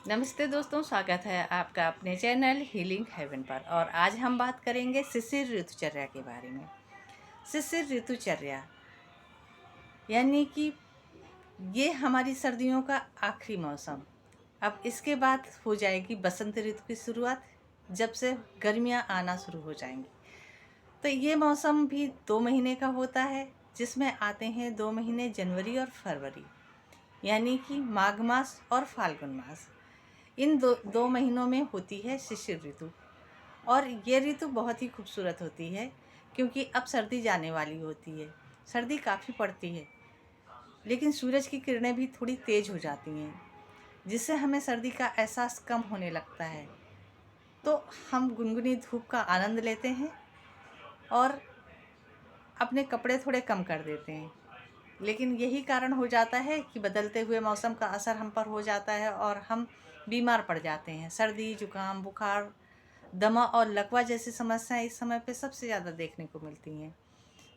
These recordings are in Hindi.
नमस्ते दोस्तों, स्वागत है आपका अपने चैनल हीलिंग हेवन पर। और आज हम बात करेंगे शिशिर ऋतुचर्या के बारे में। शिशिर ऋतुचर्या यानी कि ये हमारी सर्दियों का आखिरी मौसम। अब इसके बाद हो जाएगी बसंत ऋतु की शुरुआत, जब से गर्मियाँ आना शुरू हो जाएंगी। तो ये मौसम भी 2 महीने का होता है, जिसमें आते हैं 2 महीने जनवरी और फरवरी, यानी कि माघ मास और फाल्गुन मास। इन दो महीनों में होती है शिशिर ऋतु। और ये ऋतु बहुत ही खूबसूरत होती है, क्योंकि अब सर्दी जाने वाली होती है। सर्दी काफ़ी पड़ती है, लेकिन सूरज की किरणें भी थोड़ी तेज़ हो जाती हैं, जिससे हमें सर्दी का एहसास कम होने लगता है। तो हम गुनगुनी धूप का आनंद लेते हैं और अपने कपड़े थोड़े कम कर देते हैं। लेकिन यही कारण हो जाता है कि बदलते हुए मौसम का असर हम पर हो जाता है और हम बीमार पड़ जाते हैं। सर्दी, जुकाम, बुखार, दमा और लकवा जैसी समस्याएं इस समय पे सबसे ज़्यादा देखने को मिलती हैं।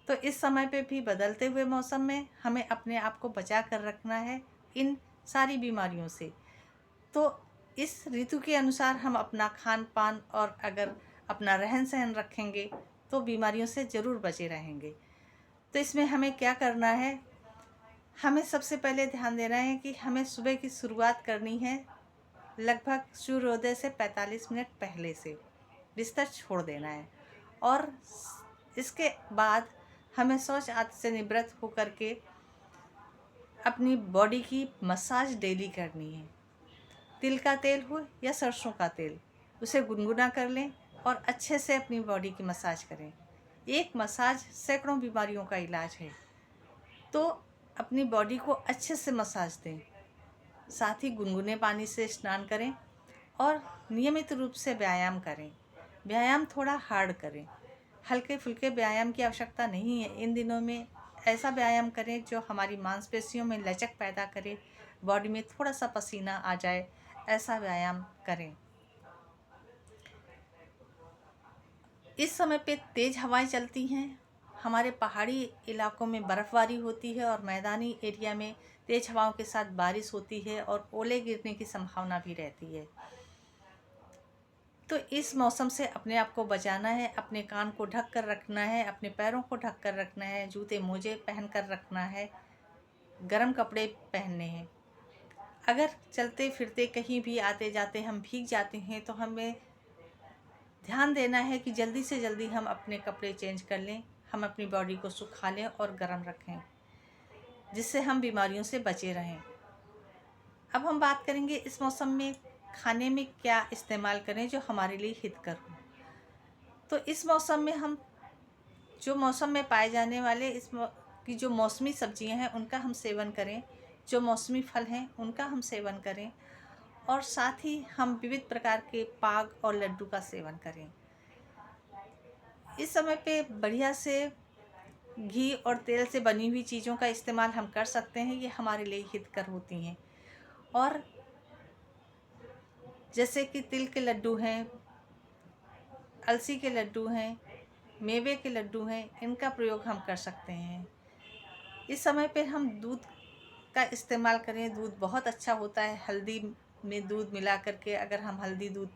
तो इस समय पे भी बदलते हुए मौसम में हमें अपने आप को बचा कर रखना है इन सारी बीमारियों से। तो इस ऋतु के अनुसार हम अपना खान पान और अगर अपना रहन सहन रखेंगे तो बीमारियों से ज़रूर बचे रहेंगे। तो इसमें हमें क्या करना है? हमें सबसे पहले ध्यान देना है कि हमें सुबह की शुरुआत करनी है लगभग सूर्योदय से 45 मिनट पहले से। बिस्तर छोड़ देना है और इसके बाद हमें शौच आदि से निवृत्त होकर के अपनी बॉडी की मसाज डेली करनी है। तिल का तेल हो या सरसों का तेल, उसे गुनगुना कर लें और अच्छे से अपनी बॉडी की मसाज करें। एक मसाज सैकड़ों बीमारियों का इलाज है। तो अपनी बॉडी को अच्छे से मसाज दें, साथ ही गुनगुने पानी से स्नान करें और नियमित रूप से व्यायाम करें। व्यायाम थोड़ा हार्ड करें, हल्के फुल्के व्यायाम की आवश्यकता नहीं है। इन दिनों में ऐसा व्यायाम करें जो हमारी मांसपेशियों में लचक पैदा करे, बॉडी में थोड़ा सा पसीना आ जाए, ऐसा व्यायाम करें। इस समय पे तेज़ हवाएं चलती हैं। हमारे पहाड़ी इलाकों में बर्फ़बारी होती है और मैदानी एरिया में तेज़ हवाओं के साथ बारिश होती है और ओले गिरने की संभावना भी रहती है। तो इस मौसम से अपने आप को बचाना है। अपने कान को ढक कर रखना है, अपने पैरों को ढक कर रखना है, जूते मोजे पहन कर रखना है, गर्म कपड़े पहनने हैं। अगर चलते फिरते कहीं भी आते जाते हम भीग जाते हैं तो हमें ध्यान देना है कि जल्दी से जल्दी हम अपने कपड़े चेंज कर लें, हम अपनी बॉडी को सुखा लें और गर्म रखें, जिससे हम बीमारियों से बचे रहें। अब हम बात करेंगे इस मौसम में खाने में क्या इस्तेमाल करें जो हमारे लिए हितकर हो। तो इस मौसम में हम जो मौसम में पाए जाने वाले की जो मौसमी सब्जियां हैं उनका हम सेवन करें, जो मौसमी फल हैं उनका हम सेवन करें और साथ ही हम विविध प्रकार के पाग और लड्डू का सेवन करें। इस समय पे बढ़िया से घी और तेल से बनी हुई चीज़ों का इस्तेमाल हम कर सकते हैं, ये हमारे लिए हितकर होती हैं। और जैसे कि तिल के लड्डू हैं, अलसी के लड्डू हैं, मेवे के लड्डू हैं, इनका प्रयोग हम कर सकते हैं। इस समय पे हम दूध का इस्तेमाल करें, दूध बहुत अच्छा होता है। हल्दी में दूध मिला करके अगर हम हल्दी दूध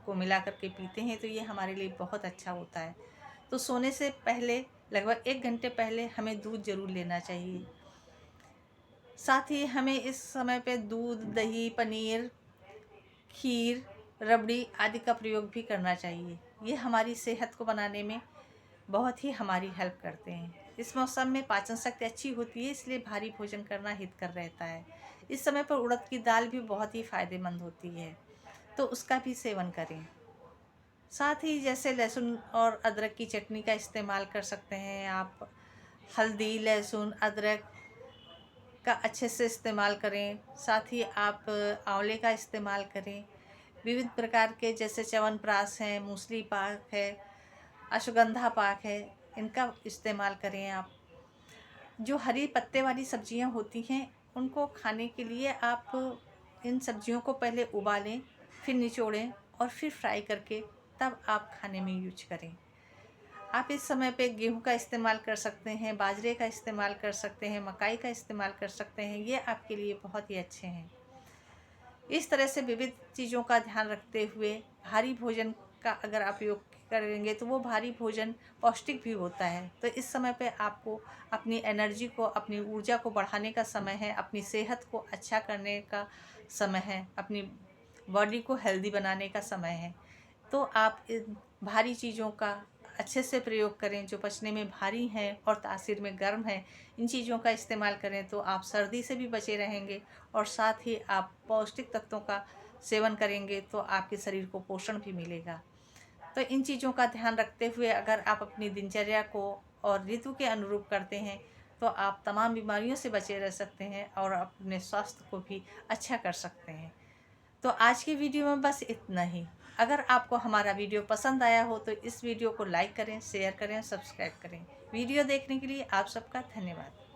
को मिला करके पीते हैं तो ये हमारे लिए बहुत अच्छा होता है। तो सोने से पहले लगभग 1 घंटे पहले हमें दूध ज़रूर लेना चाहिए। साथ ही हमें इस समय पे दूध, दही, पनीर, खीर, रबड़ी आदि का प्रयोग भी करना चाहिए। ये हमारी सेहत को बनाने में बहुत ही हमारी हेल्प करते हैं। इस मौसम में पाचन शक्ति अच्छी होती है, इसलिए भारी भोजन करना हितकर रहता है। इस समय पर उड़द की दाल भी बहुत ही फ़ायदेमंद होती है, तो उसका भी सेवन करें। साथ ही जैसे लहसुन और अदरक की चटनी का इस्तेमाल कर सकते हैं आप। हल्दी, लहसुन, अदरक का अच्छे से इस्तेमाल करें। साथ ही आप आंवले का इस्तेमाल करें। विविध प्रकार के जैसे च्यवनप्राश हैं, मूसली पाक है, अश्वगंधा पाक है, इनका इस्तेमाल करें आप। जो हरी पत्ते वाली सब्जियां होती हैं उनको खाने के लिए आप इन सब्जियों को पहले उबालें, फिर निचोड़ें और फिर फ्राई करके तब आप खाने में यूज करें। आप इस समय पे गेहूं का इस्तेमाल कर सकते हैं, बाजरे का इस्तेमाल कर सकते हैं, मकाई का इस्तेमाल कर सकते हैं। ये आपके लिए बहुत ही अच्छे हैं। इस तरह से विविध चीज़ों का ध्यान रखते हुए भारी भोजन का अगर आप उपयोग करेंगे तो वो भारी भोजन पौष्टिक भी होता है। तो इस समय पे आपको अपनी एनर्जी को, अपनी ऊर्जा को बढ़ाने का समय है, अपनी सेहत को अच्छा करने का समय है, अपनी बॉडी को हेल्दी बनाने का समय है। तो आप इन भारी चीज़ों का अच्छे से प्रयोग करें जो पचने में भारी हैं और तासीर में गर्म है। इन चीज़ों का इस्तेमाल करें तो आप सर्दी से भी बचे रहेंगे और साथ ही आप पौष्टिक तत्वों का सेवन करेंगे तो आपके शरीर को पोषण भी मिलेगा। तो इन चीज़ों का ध्यान रखते हुए अगर आप अपनी दिनचर्या को और ऋतु के अनुरूप करते हैं तो आप तमाम बीमारियों से बचे रह सकते हैं और अपने स्वास्थ्य को भी अच्छा कर सकते हैं। तो आज की वीडियो में बस इतना ही। अगर आपको हमारा वीडियो पसंद आया हो तो इस वीडियो को लाइक करें, शेयर करें, सब्सक्राइब करें। वीडियो देखने के लिए आप सबका धन्यवाद।